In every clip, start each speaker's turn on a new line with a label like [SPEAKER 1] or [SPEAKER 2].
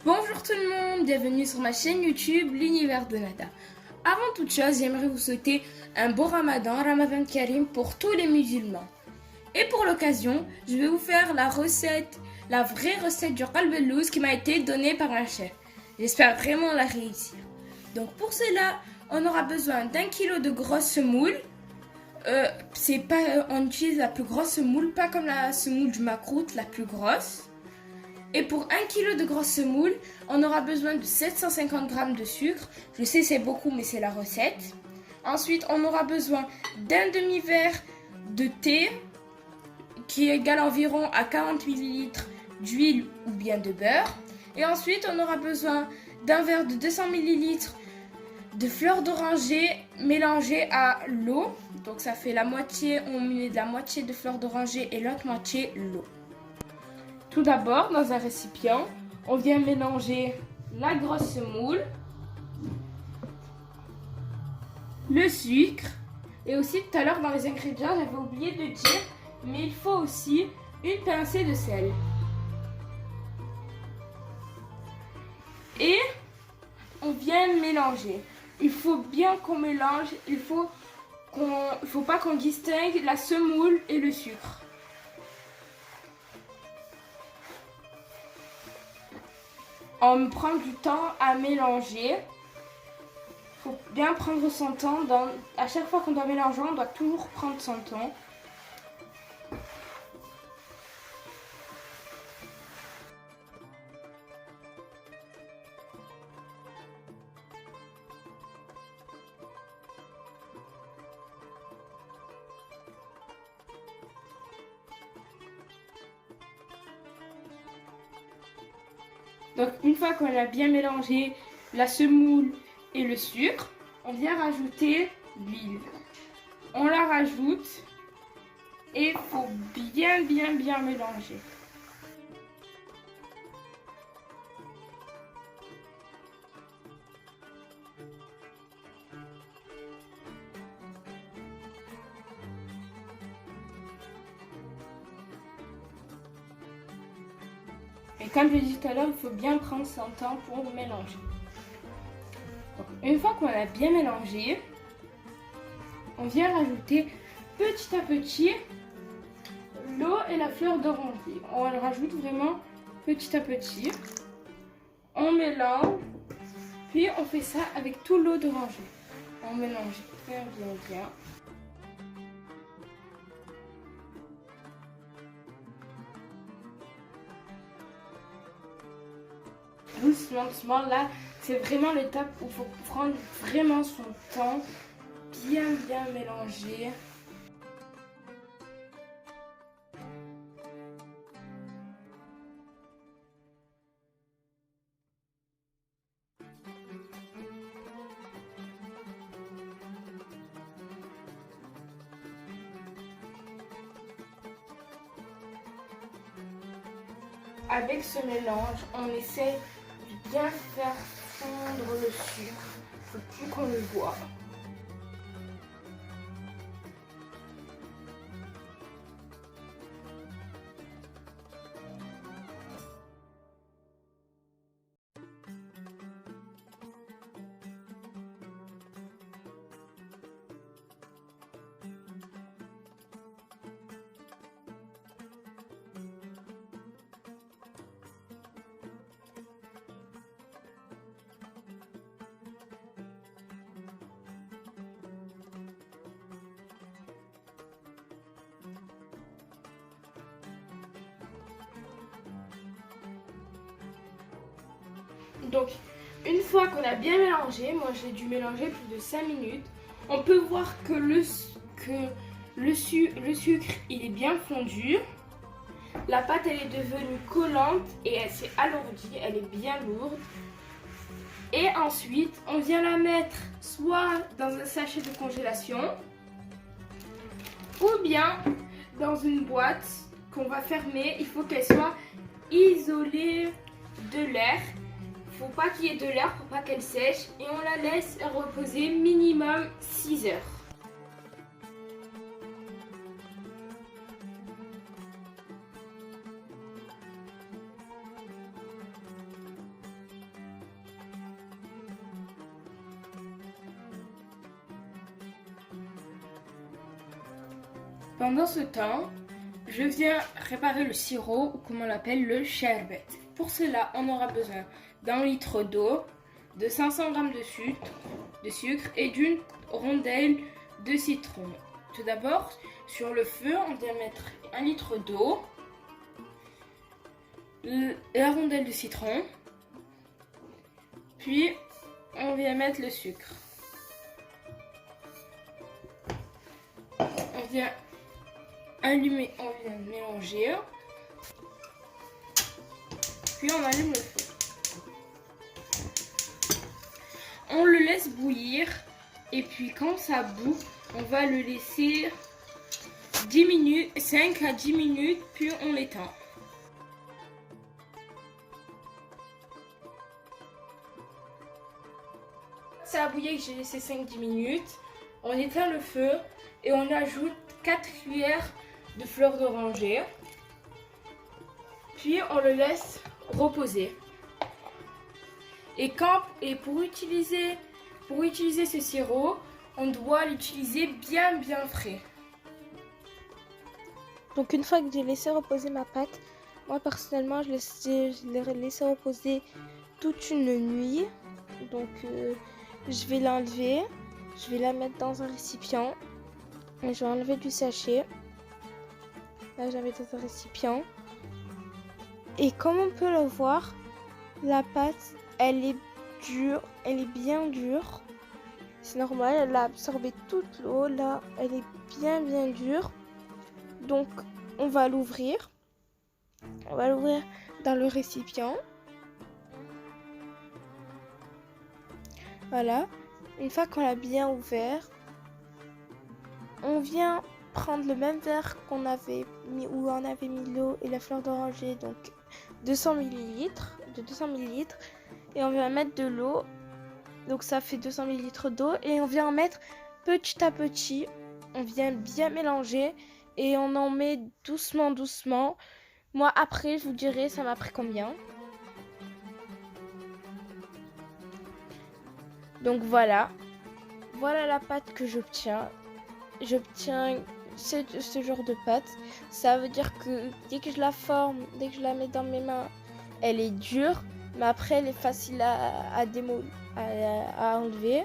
[SPEAKER 1] Bonjour tout le monde, bienvenue sur ma chaîne YouTube L'Univers de Nada. Avant toute chose, j'aimerais vous souhaiter un bon Ramadan Karim pour tous les musulmans. Et pour l'occasion, je vais vous faire la vraie recette du qalbelouz qui m'a été donnée par un chef. J'espère vraiment la réussir. Donc pour cela, on aura besoin d'1 kilo de grosse semoule. On utilise la plus grosse semoule, pas comme la semoule du makrout, la plus grosse. Et pour 1 kg de grosse semoule, on aura besoin de 750 g de sucre. Je sais c'est beaucoup mais c'est la recette. Ensuite, on aura besoin d'un demi-verre de thé qui égale environ à 40 ml d'huile ou bien de beurre. Et ensuite, on aura besoin d'un verre de 200 ml de fleurs d'oranger mélangées à l'eau. Donc ça fait la moitié, on met de la moitié de fleurs d'oranger et l'autre moitié l'eau. Tout d'abord, dans un récipient, on vient mélanger la grosse semoule, le sucre, et aussi tout à l'heure dans les ingrédients, j'avais oublié de dire, mais il faut aussi une pincée de sel. Et on vient mélanger. Il faut bien qu'on mélange, il faut pas qu'on distingue la semoule et le sucre. On prend du temps à mélanger. Il faut bien prendre son temps. À chaque fois qu'on doit mélanger, on doit toujours prendre son temps. Donc une fois qu'on a bien mélangé la semoule et le sucre, on vient rajouter l'huile. On la rajoute et il faut bien mélanger. Et comme je l'ai dit tout à l'heure, il faut bien prendre son temps pour mélanger. Donc, une fois qu'on a bien mélangé, on vient rajouter petit à petit l'eau et la fleur d'oranger. On le rajoute vraiment petit à petit. On mélange, puis on fait ça avec tout l'eau d'oranger. On mélange bien. Doucement, là, c'est vraiment l'étape où il faut prendre vraiment son temps, bien mélanger. Avec ce mélange, on essaie de bien faire fondre le sucre. Il faut plus qu'on le voit. Donc, une fois qu'on a bien mélangé, moi j'ai dû mélanger plus de 5 minutes, on peut voir que le sucre il est bien fondu. La pâte elle est devenue collante et elle s'est alourdie, elle est bien lourde. Et ensuite, on vient la mettre soit dans un sachet de congélation ou bien dans une boîte qu'on va fermer. Il faut qu'elle soit isolée de l'air. Il ne faut pas qu'il y ait de l'air pour pas qu'elle sèche et on la laisse reposer minimum 6 heures. Pendant ce temps, je viens préparer le sirop, ou comme on l'appelle, le sherbet. Pour cela, on aura besoin d'un litre d'eau, de 500 g de sucre et d'une rondelle de citron. Tout d'abord, sur le feu, on vient mettre 1 litre d'eau, la rondelle de citron, puis on vient mettre le sucre. On vient allumer, on vient mélanger, puis on allume le feu. On le laisse bouillir et puis quand ça bout, on va le laisser 10 minutes, 5 à 10 minutes, puis on l'éteint. Ça a bouilli, que j'ai laissé 5-10 minutes. On éteint le feu et on ajoute 4 cuillères de fleurs d'oranger. Puis on le laisse reposer. Et pour utiliser ce sirop, on doit l'utiliser bien frais.
[SPEAKER 2] Donc une fois que j'ai laissé reposer ma pâte, moi personnellement je l'ai laissé reposer toute une nuit. Donc je vais l'enlever, je vais la mettre dans un récipient. Et je vais enlever du sachet. Là je la mets dans un récipient. Et comme on peut le voir, la pâte elle est dure, elle est bien dure. C'est normal, elle a absorbé toute l'eau. Là elle est bien dure. Donc on va l'ouvrir. On va l'ouvrir dans le récipient. Voilà. Une fois qu'on l'a bien ouvert, on vient prendre le même verre qu'on avait mis, où on avait mis l'eau et la fleur d'oranger, donc 200 ml, et on vient mettre de l'eau, donc ça fait 200 ml d'eau, et on vient en mettre petit à petit. On vient bien mélanger et on en met doucement. Moi après je vous dirai ça m'a pris combien. Donc voilà la pâte que j'obtiens. J'obtiens ce genre de pâte. Ça veut dire que dès que je la forme, dès que je la mets dans mes mains, elle est dure, mais après elle est facile à enlever.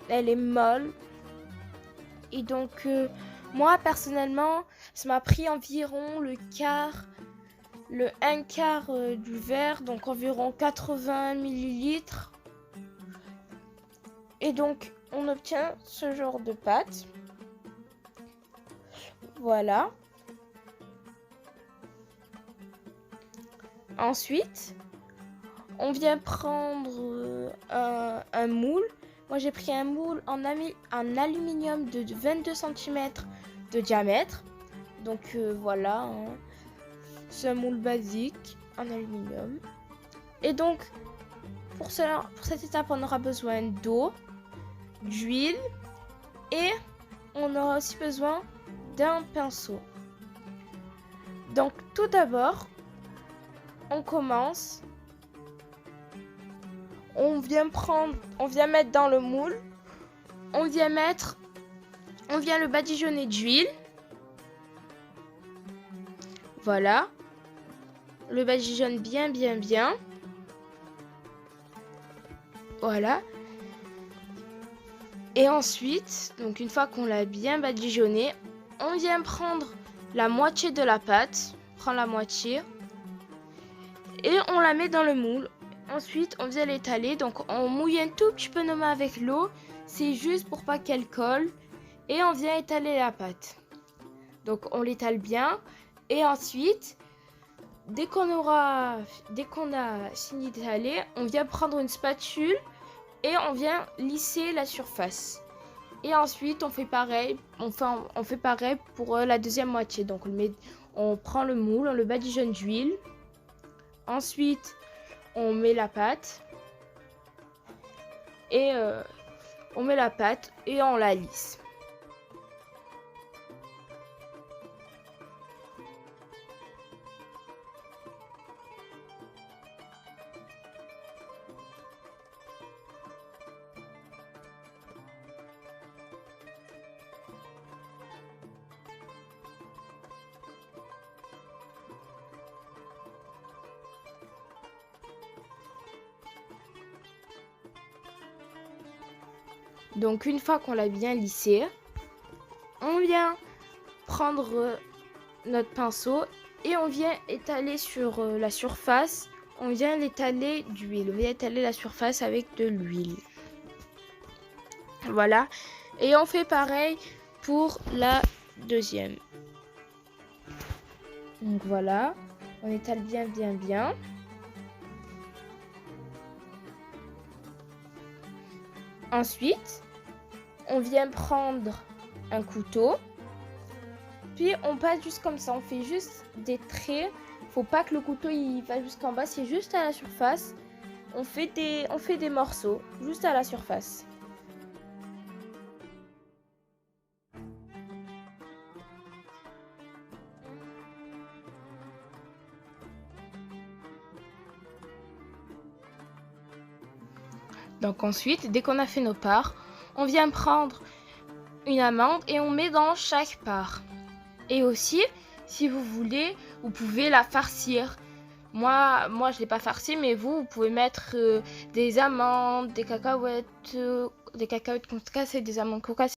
[SPEAKER 2] Elle est molle. Et donc moi personnellement, ça m'a pris environ le un quart du verre, donc environ 80 ml. Et donc on obtient ce genre de pâte. Voilà. Ensuite, on vient prendre un moule. Moi, j'ai pris un moule en aluminium de 22 cm de diamètre. Donc voilà, hein. C'est un moule basique en aluminium. Et donc, pour cette étape, on aura besoin d'eau, d'huile et on aura aussi besoin d'un pinceau. Donc tout d'abord, on commence. On vient mettre dans le moule. On vient le badigeonner d'huile. Voilà. Le badigeonne bien. Voilà. Et ensuite, donc une fois qu'on l'a bien badigeonné, on vient prendre la moitié de la pâte. Prends la moitié. Et on la met dans le moule. Ensuite, on vient l'étaler. Donc, on mouille un tout petit peu nos mains avec l'eau. C'est juste pour pas qu'elle colle. Et on vient étaler la pâte. Donc, on l'étale bien. Et ensuite, dès qu'on a fini d'étaler, on vient prendre une spatule et on vient lisser la surface. Et ensuite, on fait pareil. On fait pareil pour la deuxième moitié. Donc, on prend le moule, on le badigeonne d'huile. Ensuite, on met la pâte et on la lisse. Donc une fois qu'on l'a bien lissé, on vient prendre notre pinceau et on vient étaler sur la surface. On vient l'étaler d'huile. On vient étaler la surface avec de l'huile. Voilà. Et on fait pareil pour la deuxième. Donc voilà. On étale bien, bien, bien. Ensuite, on vient prendre un couteau. Puis on passe juste comme ça. On fait juste des traits. Faut pas que le couteau il va jusqu'en bas. C'est juste à la surface. On fait des morceaux juste à la surface. Donc ensuite, dès qu'on a fait nos parts, on vient prendre une amande et on met dans chaque part. Et aussi, si vous voulez, vous pouvez la farcir. Moi je ne l'ai pas farci, mais vous pouvez mettre des amandes, des cacahuètes concassées, des amandes concassées.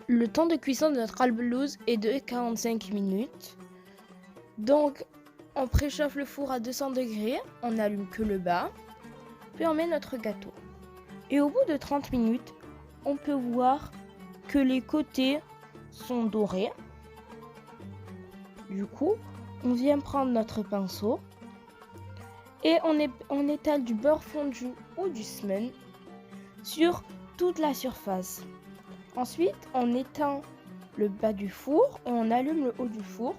[SPEAKER 2] Le temps de cuisson de notre albalouse est de 45 minutes. Donc, on préchauffe le four à 200 degrés, on n'allume que le bas, puis on met notre gâteau. Et au bout de 30 minutes, on peut voir que les côtés sont dorés. Du coup, on vient prendre notre pinceau et on étale du beurre fondu ou du semen sur toute la surface. Ensuite, on éteint le bas du four et on allume le haut du four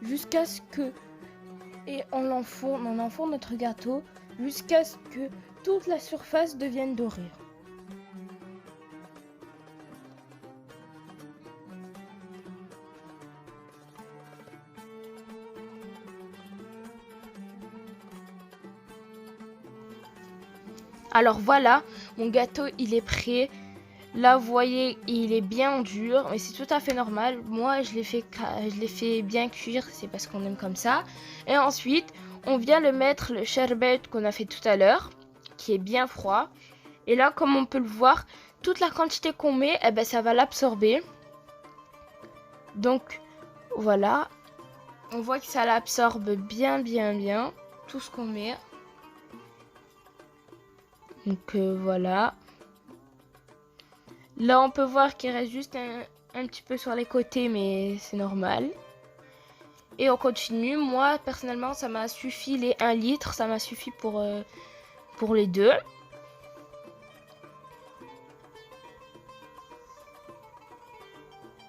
[SPEAKER 2] jusqu'à ce que... Et on enfourne notre gâteau jusqu'à ce que toute la surface devienne dorée. Alors voilà, mon gâteau il est prêt. Là, vous voyez, il est bien dur, mais c'est tout à fait normal. Moi, je l'ai fait bien cuire, c'est parce qu'on aime comme ça. Et ensuite, on vient le mettre, le sherbet qu'on a fait tout à l'heure, qui est bien froid. Et là, comme on peut le voir, toute la quantité qu'on met, eh ben, ça va l'absorber. Donc, voilà. On voit que ça l'absorbe bien, bien, bien, tout ce qu'on met. Donc, voilà. Là, on peut voir qu'il reste juste un petit peu sur les côtés, mais c'est normal. Et on continue. Moi, personnellement, ça m'a suffi les 1 litre. Ça m'a suffi pour les deux.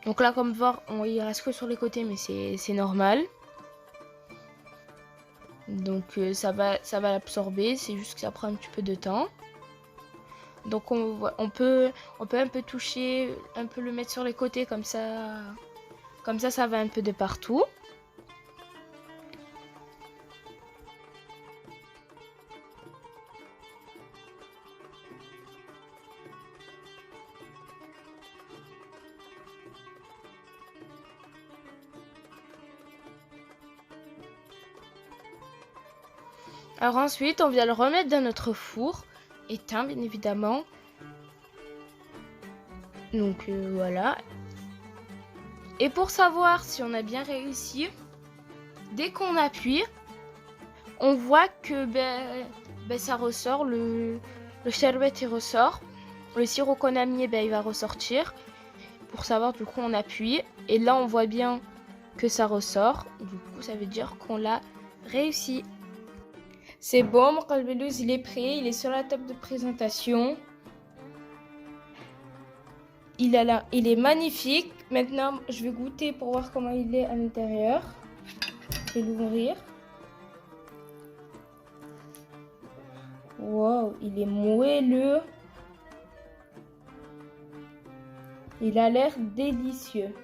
[SPEAKER 2] Donc là, comme voir, il reste que sur les côtés, mais c'est normal. Donc ça va l'absorber. C'est juste que ça prend un petit peu de temps. Donc on peut un peu toucher, un peu le mettre sur les côtés comme ça ça va un peu de partout. Alors ensuite, on vient le remettre dans notre four, éteint bien évidemment. Donc voilà. Et pour savoir si on a bien réussi, dès qu'on appuie, on voit que ça ressort, le sherbet il ressort. Le sirop qu'on a mis, il va ressortir. Pour savoir, du coup, on appuie. Et là, on voit bien que ça ressort. Du coup, ça veut dire qu'on l'a réussi. C'est bon, mon qalbelouz, il est prêt. Il est sur la table de présentation. il est magnifique. Maintenant, je vais goûter pour voir comment il est à l'intérieur. Je vais l'ouvrir. Wow, il est moelleux. Il a l'air délicieux.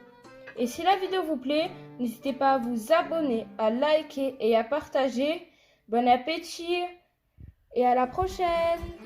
[SPEAKER 2] Et si la vidéo vous plaît, n'hésitez pas à vous abonner, à liker et à partager. Bon appétit et à la prochaine!